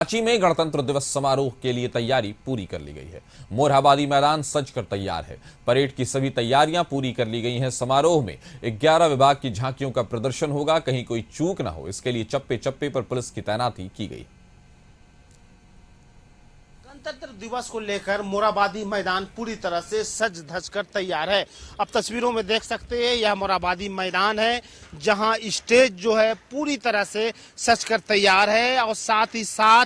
रांची में गणतंत्र दिवस समारोह के लिए तैयारी पूरी कर ली गई है। मोरहाबादी मैदान सज कर तैयार है। परेड की सभी तैयारियां पूरी कर ली गई हैं। समारोह में 11 विभाग की झांकियों का प्रदर्शन होगा। कहीं कोई चूक न हो, इसके लिए चप्पे चप्पे पर पुलिस की तैनाती की गई। गणतंत्र दिवस को लेकर मोरहाबादी मैदान पूरी तरह से सज धज कर तैयार है। अब तस्वीरों में देख सकते हैं, यह मोरहाबादी मैदान है जहां स्टेज जो है पूरी तरह से सज कर तैयार है और साथ ही साथ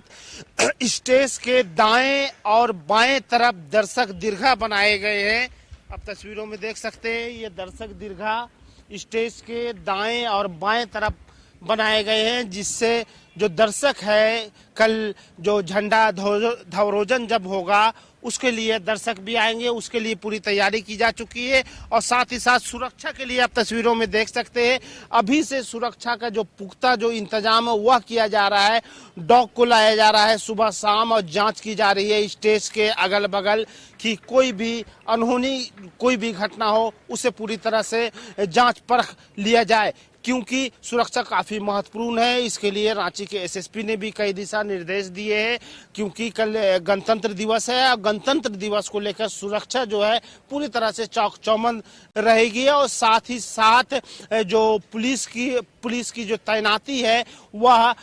स्टेज के दाएं और बाएं तरफ दर्शक दीर्घा बनाए गए हैं। अब तस्वीरों में देख सकते हैं, ये दर्शक दीर्घा स्टेज के दाएं और बाएं तरफ बनाए गए हैं, जिससे जो दर्शक है कल जो झंडा ध्वरोजन जब होगा उसके लिए दर्शक भी आएंगे, उसके लिए पूरी तैयारी की जा चुकी है। और साथ ही साथ सुरक्षा के लिए आप तस्वीरों में देख सकते हैं, अभी से सुरक्षा का जो पुख्ता जो इंतजाम है वह किया जा रहा है। डॉग को लाया जा रहा है सुबह शाम और जांच की जा रही है स्टेज के अगल बगल कि कोई भी अनहोनी कोई भी घटना हो उसे पूरी तरह से जांच परख लिया जाए, क्योंकि सुरक्षा काफी महत्वपूर्ण है। इसके लिए रांची के एसएसपी ने भी कई दिशा निर्देश दिए हैं, क्योंकि कल गणतंत्र दिवस है और गणतंत्र दिवस को लेकर सुरक्षा जो है पूरी तरह से चौक चौबंद रहेगी। और साथ ही साथ जो पुलिस की जो तैनाती है वह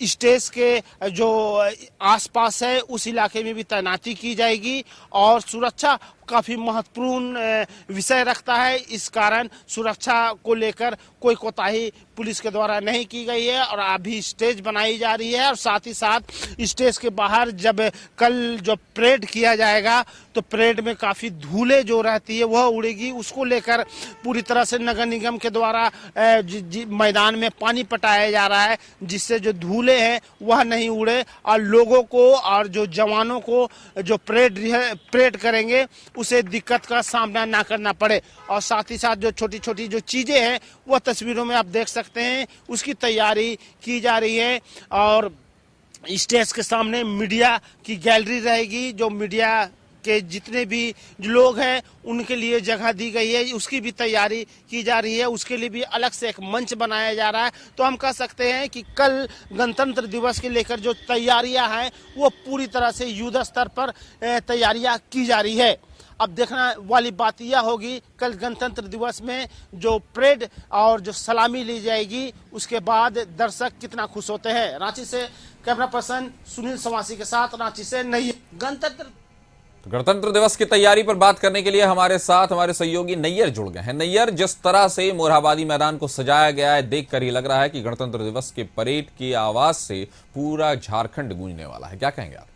स्टेज के जो आसपास है उस इलाके में भी तैनाती की जाएगी। और सुरक्षा काफी महत्वपूर्ण विषय रखता है, इस कारण सुरक्षा को लेकर कोई कोताही पुलिस के द्वारा नहीं की गई है और अभी स्टेज बनाई जा रही है। और साथ ही साथ स्टेज के बाहर जब कल जो परेड किया जाएगा तो परेड में काफी धूले जो रहती है वह उड़ेगी, उसको लेकर पूरी तरह से नगर निगम के द्वारा मैदान में पानी पटाया जा रहा है, जिससे जो धूले हैं वह नहीं उड़े और लोगों को और जो जवानों को जो परेड करेंगे उसे दिक्कत का सामना ना करना पड़े। और साथ ही साथ जो छोटी छोटी जो चीजें हैं वह तस्वीरों में आप देख सकते हैं, उसकी तैयारी की जा रही है। और स्टेज के सामने मीडिया की गैलरी रहेगी, जो मीडिया के जितने भी लोग हैं उनके लिए जगह दी गई है, उसकी भी तैयारी की जा रही है। उसके लिए भी अलग से एक मंच बनाया जा रहा है। तो हम कह सकते हैं कि कल गणतंत्र दिवस के लेकर जो तैयारियां हैं वो पूरी तरह से युद्ध स्तर पर तैयारियां की जा रही है। अब देखना वाली बात यह होगी कल गणतंत्र दिवस में जो परेड और जो सलामी ली जाएगी उसके बाद दर्शक कितना खुश होते हैं। रांची से कैमरा पर्सन सुनील सवासी के साथ रांची से नैयर। गणतंत्र दिवस की तैयारी पर बात करने के लिए हमारे साथ हमारे सहयोगी नैयर जुड़ गए हैं। नैयर, जिस तरह से मोरहाबादी मैदान को सजाया गया है, देखकर ही लग रहा है कि गणतंत्र दिवस के परेड की आवाज से पूरा झारखंड गूंजने वाला है, क्या कहेंगे आप?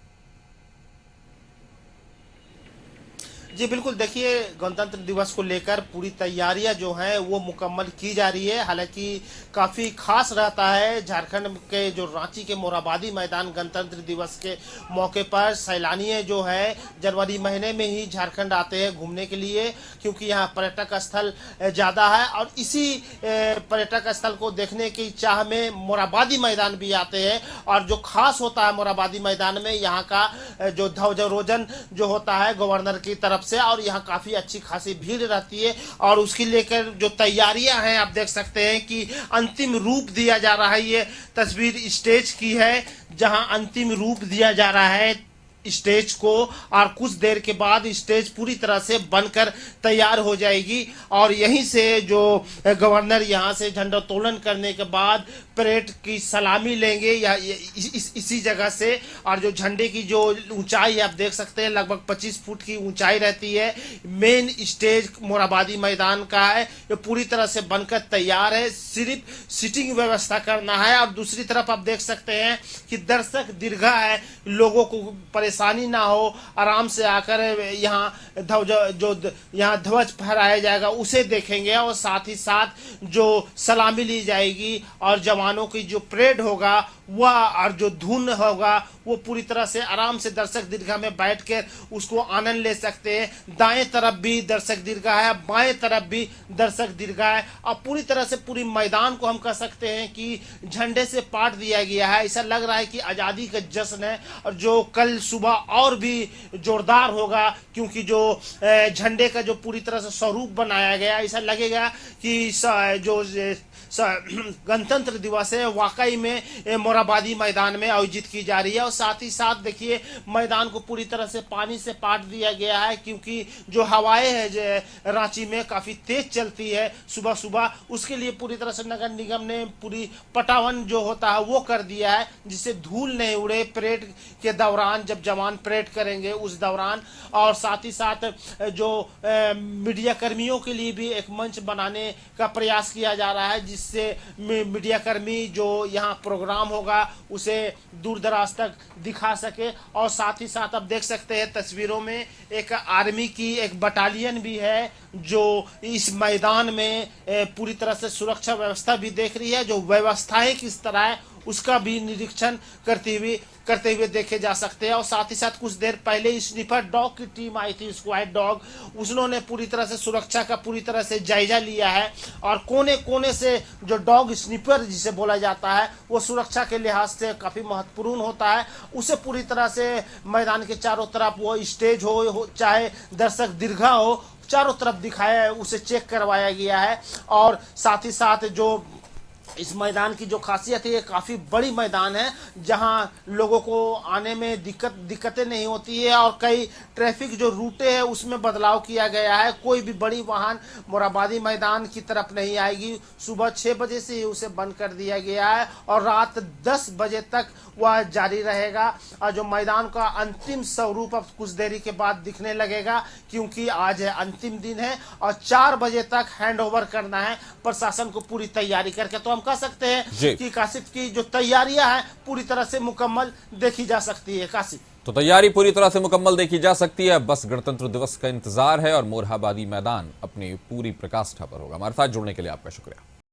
जी बिल्कुल, देखिए गणतंत्र दिवस को लेकर पूरी तैयारियां जो हैं वो मुकम्मल की जा रही है। हालांकि काफ़ी खास रहता है झारखंड के जो रांची के मोरहाबादी मैदान गणतंत्र दिवस के मौके पर सैलानी जो है जनवरी महीने में ही झारखंड आते हैं घूमने के लिए, क्योंकि यहाँ पर्यटक स्थल ज़्यादा है और इसी पर्यटक स्थल को देखने की चाह में मोरहाबादी मैदान भी आते हैं। और जो खास होता है मोरहाबादी मैदान में यहाँ का जो ध्वजारोहण जो होता है गवर्नर की तरफ से, और यहाँ काफी अच्छी खासी भीड़ रहती है। और उसकी लेकर जो तैयारियां हैं आप देख सकते हैं कि अंतिम रूप दिया जा रहा है। ये तस्वीर स्टेज की है जहां अंतिम रूप दिया जा रहा है स्टेज को, और कुछ देर के बाद स्टेज पूरी तरह से बनकर तैयार हो जाएगी। और यहीं से जो गवर्नर यहाँ से झंडोत्तोलन करने के बाद परेड की सलामी लेंगे या इसी जगह से। और जो झंडे की जो ऊंचाई आप देख सकते हैं लगभग 25 फुट की ऊंचाई रहती है। मेन स्टेज मोरहाबादी मैदान का है, ये पूरी तरह से बनकर तैयार है, सिर्फ सिटिंग व्यवस्था करना है। और दूसरी तरफ आप देख सकते हैं कि दर्शक दीर्घा है, लोगों को परेशानी ना हो, आराम से आकर यहाँ यहाँ ध्वज फहराया जाएगा उसे देखेंगे। और साथ ही साथ जो सलामी ली जाएगी और जवानों की जो परेड होगा वह और जो धुन होगा वो पूरी तरह से आराम से दर्शक दीर्घा में बैठकर उसको आनंद ले सकते हैं। दाएं तरफ भी दर्शक दीर्घा है, बाएं तरफ भी दर्शक दीर्घा है। और पूरी तरह से पूरी मैदान को हम कह सकते हैं कि झंडे से पाट दिया गया है। ऐसा लग रहा है कि आज़ादी का जश्न है, और जो कल सुबह और भी जोरदार होगा, क्योंकि जो झंडे का जो पूरी तरह से स्वरूप बनाया गया, ऐसा लगेगा कि जो गणतंत्र दिवस है वाकई में मोरहाबादी मैदान में आयोजित की जा रही है। और साथ ही साथ देखिए मैदान को पूरी तरह से पानी से पाट दिया गया है, क्योंकि जो हवाएं हैं जो रांची में काफी तेज चलती है सुबह सुबह, उसके लिए पूरी तरह से नगर निगम ने पूरी पटावन जो होता है वो कर दिया है, जिससे धूल नहीं उड़े परेड के दौरान, जब जवान परेड करेंगे उस दौरान। और साथ ही साथ जो मीडिया कर्मियों के लिए भी एक मंच बनाने का प्रयास किया जा रहा है, जिससे मीडिया कर्मी जो यहाँ प्रोग्राम होगा उसे दूर दराज तक दिखा सके। और साथ ही साथ आप देख सकते हैं तस्वीरों में एक आर्मी की एक बटालियन भी है जो इस मैदान में पूरी तरह से सुरक्षा व्यवस्था भी देख रही है। जो व्यवस्थाएं किस तरह है उसका भी निरीक्षण करते हुए देखे जा सकते हैं। और साथ ही साथ कुछ देर पहले स्निपर डॉग की टीम आई थी, स्क्वाड डॉग, उन्होंने पूरी तरह से सुरक्षा का पूरी तरह से जायजा लिया है। और कोने कोने से जो डॉग स्निपर जिसे बोला जाता है वो सुरक्षा के लिहाज से काफी महत्वपूर्ण होता है, उसे पूरी तरह से मैदान के चारों तरफ, वो स्टेज हो चाहे दर्शक दीर्घा हो, चारों तरफ दिखाया है, उसे चेक करवाया गया है। और साथ ही साथ जो इस मैदान की जो खासियत है, ये काफ़ी बड़ी मैदान है जहां लोगों को आने में दिक्कतें नहीं होती है। और कई ट्रैफिक जो रूटे हैं उसमें बदलाव किया गया है, कोई भी बड़ी वाहन मोरहाबादी मैदान की तरफ नहीं आएगी। सुबह 6 बजे से ही उसे बंद कर दिया गया है और रात 10 बजे तक वह जारी रहेगा। और जो मैदान का अंतिम स्वरूप अब कुछ देरी के बाद दिखने लगेगा, क्योंकि आज है अंतिम दिन है और 4 बजे तक हैंड ओवर करना है प्रशासन को पूरी तैयारी करके। तो हम कह सकते हैं कि काशिफ की जो तैयारियां हैं पूरी तरह से मुकम्मल देखी जा सकती है। काशिफ, तो तैयारी पूरी तरह से मुकम्मल देखी जा सकती है, बस गणतंत्र दिवस का इंतजार है और मोरहाबादी मैदान अपनी पूरी प्रकाष्ठा पर होगा। हमारे साथ जुड़ने के लिए आपका शुक्रिया।